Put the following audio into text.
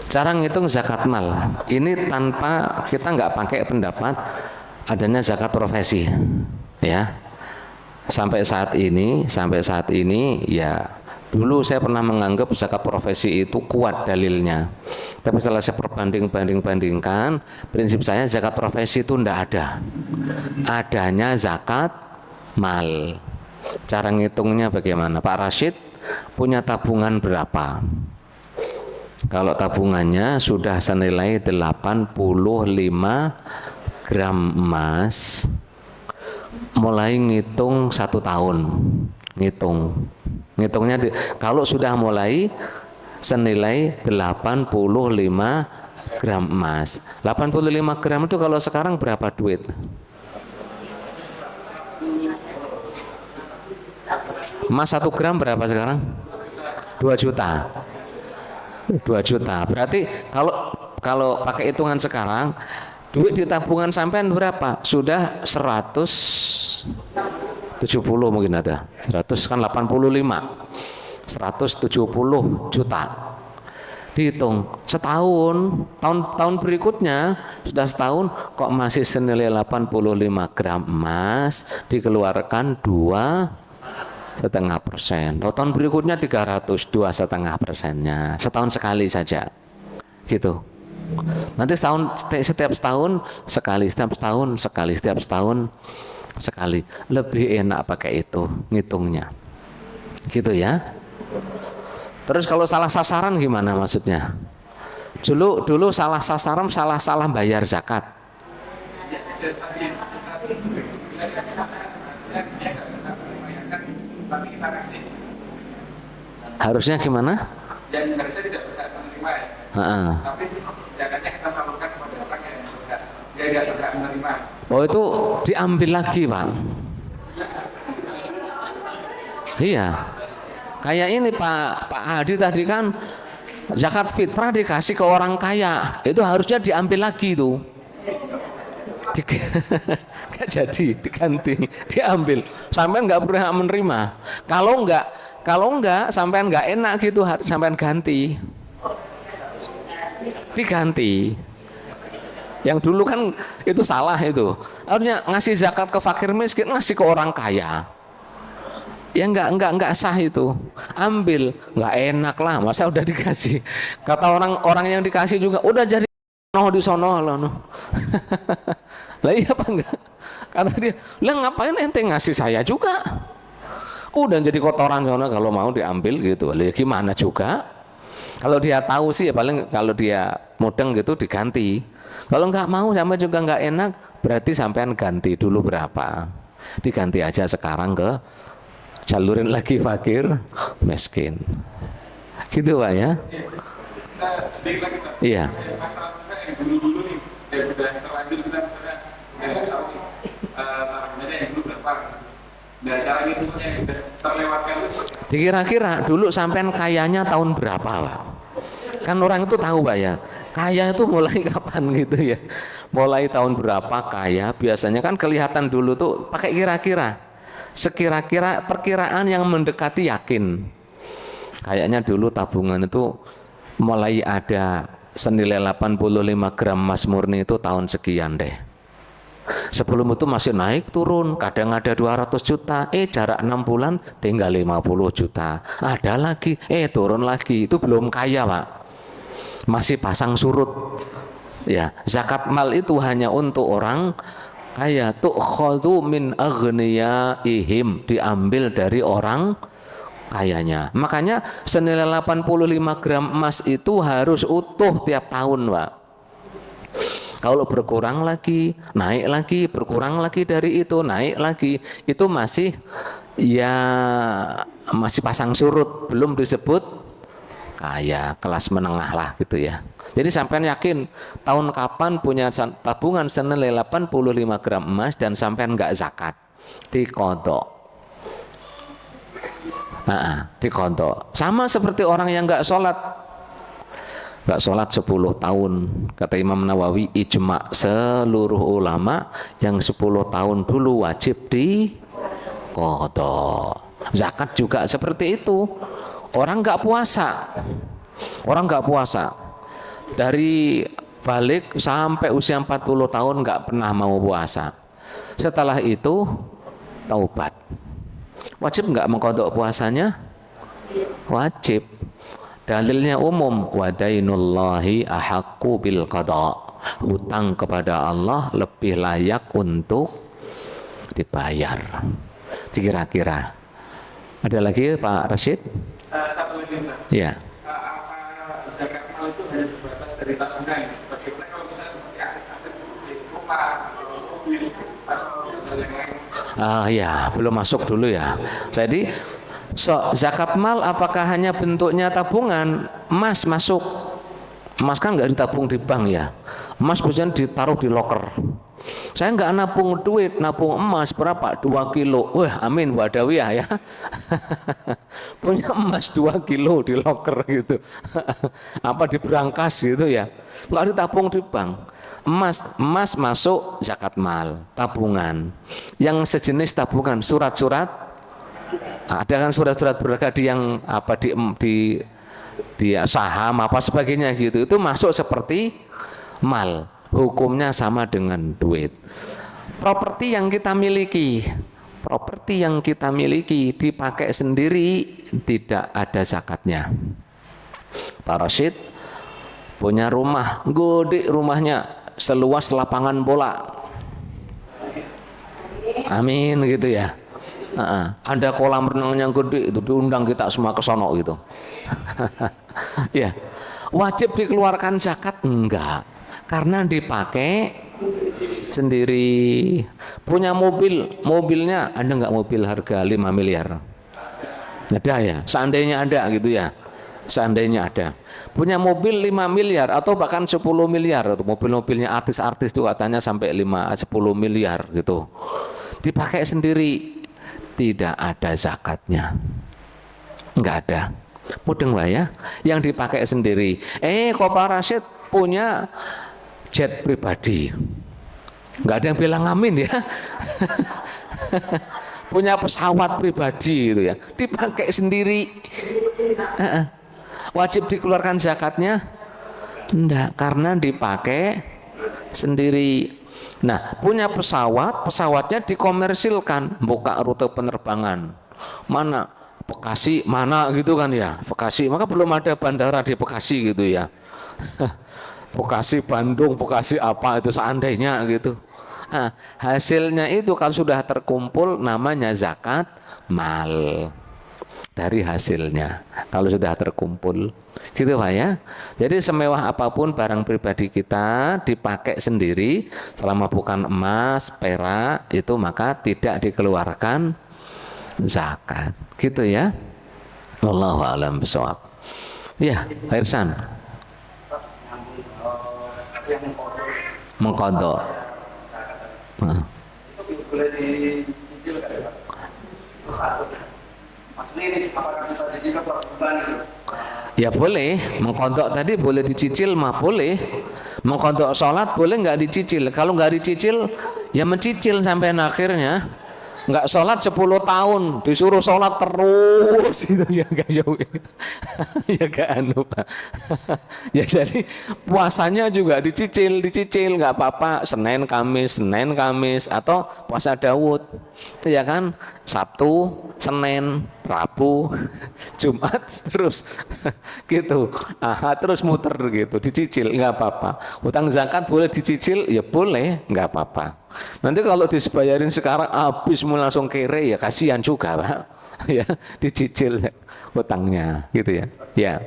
Cara ngitung zakat mal ini tanpa kita nggak pakai pendapat adanya zakat profesi, ya. Sampai saat ini ya, dulu saya pernah menganggap zakat profesi itu kuat dalilnya, tapi setelah saya bandingkan, prinsip saya zakat profesi itu tidak ada, adanya zakat mal. Cara ngitungnya bagaimana? Pak Rashid punya tabungan berapa? Kalau tabungannya sudah senilai 85 gram emas, mulai ngitung 1 tahun. Ngitungnya kalau sudah mulai senilai 85 gram emas. 85 gram itu kalau sekarang berapa duit? Emas 1 gram berapa sekarang? 2 juta. 2 juta. Berarti kalau pakai hitungan sekarang, duit di tabungan sampean berapa? Sudah 170 mungkin ada. 100 kan 85. 170 juta. Dihitung setahun, tahun berikutnya sudah setahun kok masih senilai 85 gram emas, dikeluarkan 2,5%. Tahun berikutnya 300, 2,5%-nya. Setahun sekali saja, gitu. Nanti setiap setahun sekali. Lebih enak pakai itu ngitungnya, gitu ya. Terus kalau salah sasaran gimana maksudnya? Dulu salah sasaran, salah bayar zakat. Harusnya gimana? Yang harusnya tidak berhak menerima ya. Tapi zakatnya kita salurkan kepada orang yang berhak. Dia tidak berhak menerima. Oh, itu diambil lagi, Pak. Iya. Kayak ini Pak Hadi tadi kan zakat fitrah dikasih ke orang kaya. Itu harusnya diambil lagi tuh. Gak jadi, diganti, diambil. Sampai nggak berhak menerima. Kalau enggak sampean enggak enak gitu, sampean ganti. Diganti. Yang dulu kan itu salah itu. Harusnya ngasih zakat ke fakir miskin, ngasih ke orang kaya. Ya enggak sah itu. Ambil, enggak enak lah, masa udah dikasih. Kata orang yang dikasih juga udah jadi di sono loh. Lah iya apa enggak? Kata dia, "Lah ngapain ente ngasih saya juga?" Udah jadi kotoran sono, kalau mau diambil gitu. Lah gimana juga? Kalau dia tahu sih ya paling kalau dia mudeng gitu diganti. Kalau nggak mau sampai juga nggak enak, berarti sampean ganti dulu berapa. Diganti aja sekarang ke jalurin lagi fakir miskin. Gitu Pak ya? Sedikit lagi Pak. Iya. Masalah yang dulu-dulu nih, yang sudah terlanjur kita sudah tahu nih, targetnya yang dulu berapa? Dan cara ngitungnya yang sudah terlewatkan itu. Dikira-kira dulu sampean kayanya tahun berapa Pak? Kan orang itu tahu Pak ya, kaya itu mulai kapan gitu ya. Mulai tahun berapa kaya, biasanya kan kelihatan dulu tuh pakai kira-kira. Sekira-kira perkiraan yang mendekati yakin. Kayaknya dulu tabungan itu mulai ada senilai 85 gram emas murni itu tahun sekian deh. Sebelum itu masih naik turun, kadang ada 200 juta, jarak 6 bulan tinggal 50 juta. Ada lagi, turun lagi, itu belum kaya Pak. Masih pasang surut. Ya, zakat mal itu hanya untuk orang kaya. Tu'khadhu min aghniyaihim, diambil dari orang kayanya. Makanya senilai 85 gram emas itu harus utuh tiap tahun, Pak. Kalau berkurang lagi, naik lagi, berkurang lagi dari itu, naik lagi, itu masih pasang surut, belum disebut kaya, kelas menengah lah gitu ya. Jadi sampean yakin tahun kapan punya tabungan senilai 85 gram emas dan sampean nggak zakat, dikodok. Dikodok. Sama seperti orang yang nggak sholat 10 tahun. Kata Imam Nawawi, ijma seluruh ulama yang 10 tahun dulu wajib dikodok. Zakat juga seperti itu. Orang nggak puasa Orang nggak puasa dari balik sampai usia 40 tahun nggak pernah mau puasa. Setelah itu taubat. Wajib nggak mengqadha puasanya? Wajib. Dalilnya umum, wadainullahi ahaqqu bil qada. Hutang kepada Allah lebih layak untuk dibayar. Kira-kira. Ada lagi Pak Rashid? Satu lagi Pak. Ya. Apa zakat mal itu hanya terbatas dari tabungan? Bagaimana kalau misalnya seperti aset-aset seperti rumah, mobil, atau yang lain? Ya, belum masuk dulu ya. Jadi zakat mal apakah hanya bentuknya tabungan? Emas masuk. Emas kan nggak ditabung di bank ya. Emas biasanya ditaruh di loker. Saya nggak nabung duit, nabung emas berapa? 2 kilo. Wah, amin wadawiyah ya. Punya emas 2 kilo di loker gitu. Apa di brankas gitu ya. Nggak ditabung di bank. Emas masuk zakat mal, tabungan. Yang sejenis tabungan, surat-surat. Ada kan surat-surat berharga di yang apa di saham apa sebagainya gitu. Itu masuk seperti mal. Hukumnya sama dengan duit. Properti yang kita miliki dipakai sendiri tidak ada zakatnya. Pak Rashid punya rumah, gede rumahnya seluas lapangan bola. Amin gitu ya. Ada kolam renang yang gede itu diundang kita semua ke sono gitu. Ya, wajib dikeluarkan zakat? Enggak. Karena dipakai sendiri. Punya mobilnya ada nggak mobil harga 5 miliar? Ada ya, seandainya ada gitu ya. Seandainya ada. Punya mobil 5 miliar atau bahkan 10 miliar. Mobil-mobilnya artis-artis itu katanya sampai 5-10 miliar gitu. Dipakai sendiri, tidak ada zakatnya. Enggak ada. Mudeng lah ya, yang dipakai sendiri. Kok Pak Rashid punya jet pribadi, nggak ada yang bilang amin ya. Punya pesawat pribadi gitu ya, dipakai sendiri. Wajib dikeluarkan zakatnya? Enggak, karena dipakai sendiri. Nah, punya pesawatnya dikomersilkan, buka rute penerbangan. Mana? Bekasi mana gitu kan ya, Bekasi, maka belum ada bandara di Bekasi gitu ya. Bekasi Bandung, Bekasi apa itu seandainya gitu. Nah, hasilnya itu kalau sudah terkumpul namanya zakat mal. Dari hasilnya kalau sudah terkumpul gitu Pak ya. Jadi semewah apapun barang pribadi kita dipakai sendiri selama bukan emas, perak itu maka tidak dikeluarkan zakat. Gitu ya. Wallahu a'lam bishawab. Ya, Irsan. Mengqadha. Itu boleh dicicil kan ya Pak? Maksudnya ini apakah bisa dicicil per bulan gitu? Ya boleh, mengqadha tadi boleh dicicil mah boleh. Mengqadha sholat boleh nggak dicicil. Kalau nggak dicicil ya mencicil sampai akhirnya. Nggak sholat 10 tahun disuruh sholat terus itu ya nggak jauh. Ya nggak anu Pak. Ya jadi puasanya juga dicicil nggak apa-apa, Senin Kamis atau puasa Daud ya kan, Sabtu Senin Rabu Jumat terus gitu. Terus muter gitu dicicil nggak apa-apa. Hutang zakat boleh dicicil ya boleh, nggak apa-apa. Nanti kalau disebayarin sekarang habis mulai langsung kere ya kasihan juga Pak. Ya dicicil hutangnya gitu ya. Ya.